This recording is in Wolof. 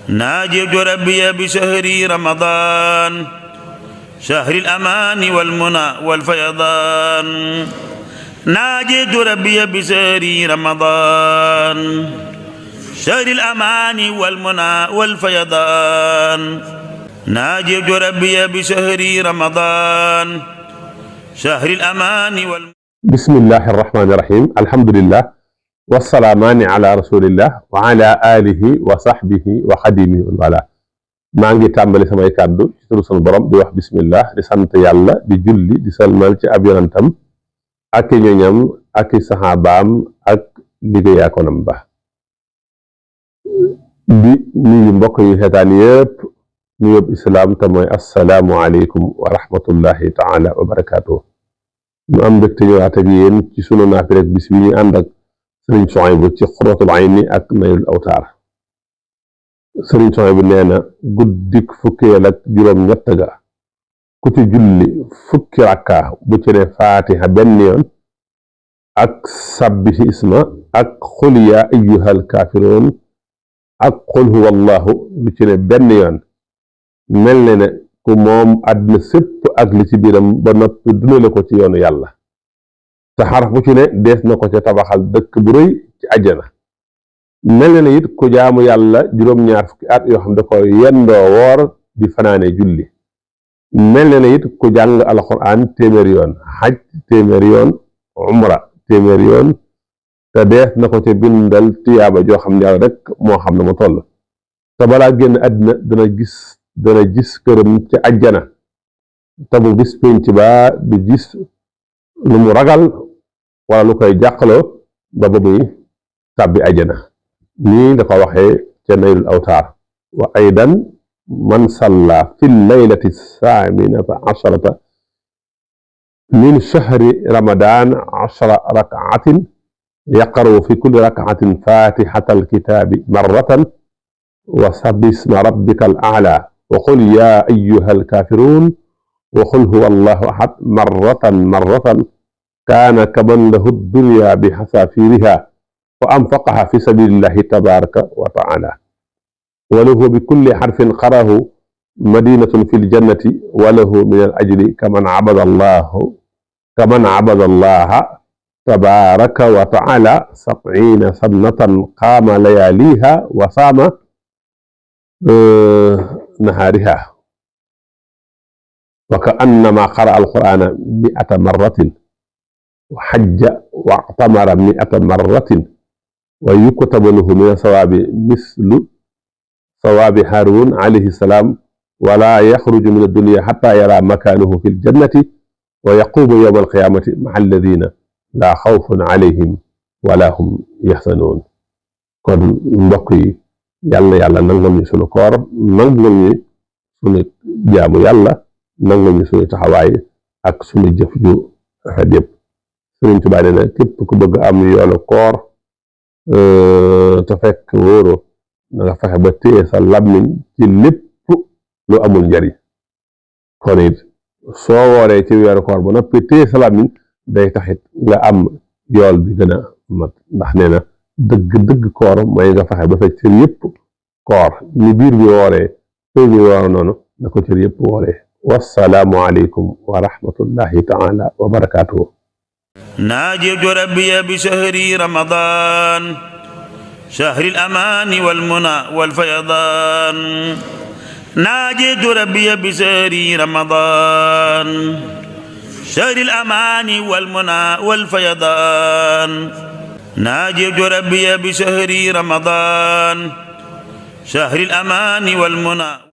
ناجيت ربي بشهر رمضان شهر الأمان والمنى والفيضان ناجيت ربي بشهر رمضان شهر الأمان والمنى والفيضان ناجيت ربي بشهر رمضان شهر الأمان بسم الله الرحمن الرحيم الحمد لله والسلامان على رسول الله وعلى آله وصحبه وخديمه والوالاه maa ngi tàmbali samay kàddu ci turu sunu borom di wax bismillah di sant yàlla di julli di salmal ci ab yonantam ak i ñoñam ak i saxaabaam ak liggéeyaakonam ba di nuyu mbokk yi xeetaan yëpp nuyób islaam te mooy assalaamu aleykum wa rahmatullahi taala wa barakaatuh ñu am mbégte ñëwaat ak yéen ci sunu naafi rek bis bi ñu ànd ak sëriñ Suhaybu ci Xuratul Ayni ak Naylul Awtaar sëriñ Suhaybu nee na guddik fukkeel ak juróom-ñett ga ku ci julli fukki rakka bu ci ne faatiha benn yoon ak sabbihi isma ak xul yaa ayyuhal kaafiruun ak xul huwa allahu lu ci ne benn yoon mel ne ne ku moom àddina sépp ak li ci biiram ba noppi dunale ko ci yoonu yàlla te xaraf bu ci ne dees na ko ca tabaxal dëkk bu rëy ci àjjana mel na ne it ku jaamu yàlla juróom-ñaar fukki at yoo xam da ko yendoo woor di fanaane julli mel na ne it ku jàng alxuraan téeméer yoon xaj téeméer yoon umra téeméer yoon te dees na ko ca bindal tiyaaba joo xam ne yàlla rek moo xam ne mu toll te balaa génn àddina dana gis këram ci àjjana te bu bis penc ba du gis lu mu ragal wala lu koy jàqaloo ba muy tàbbi àjjana nii da ko waxee ca Naylul Awtaar wa aydan man salla fi laylati saaminata asharata min shahri ramadan 10 rak'atin yaqra'u fi kulli rak'atin fatihata alkitabi marratan wa sabbih isma rabbika al-a'la wa qul ya ayyuha alkafirun wa qul huwa allahu ahad marratan kana kaman lahu ad-dunya bihasafiriha wa anfaqaha fi sabilillahi tabaraka wa taala wa lahu bi kulli harfin qarahu madinatun fil jannati wa lahu min al ajri kaman abada allaha tabaraka wa taala 70 sanatan qama layaliha wa sama nahariha wa ka'annama qara'a al-qur'ana 100 marratin wa hajja wa i'tamara 100 marratin wa yuktabu lahu min sawaabi mislu sawaabi Haaruun alayhi salaam wala yaxruju min ad-dunya hatta yara makaanahu fi l-jannati wa yaquumu yawma al-qiyaamati ma'a alladhiina laa xawfun alayhim wala hum yaxzanuun. kon mbokk yi yàlla nangul ñu sunu koor nangul ñu sunu jaamu yàlla nangul ñu sunu taxawaay ak sunu jëf ju rafet yëpp. Sëriñ Tuubaa nee na képp ku bëgg am yoolu koor te fekk wóoro na nga fexe ba téye sa làmmiñ ci lépp lu amul njariñ kon it soo wooree ci weeru koor ba noppi téye sa làmmiñ day taxit nga am yool bi gën a mat ndax nee na dëgg koor mooy nga fexe ba sa cër yëpp koor ni biir bi wooree pëy bi woor noonu na ko cër yëpp wooree wassalaamu aleykum wa rahmatullahi taala wa barakaatuhu. ناجيت ربي بشهر رمضان شهر الأمان والمنى والفيضان ناجيت ربي بشهر رمضان شهر الأمان والمنى والفيضان ناجيت ربي بشهر رمضان شهر الأمان والمنى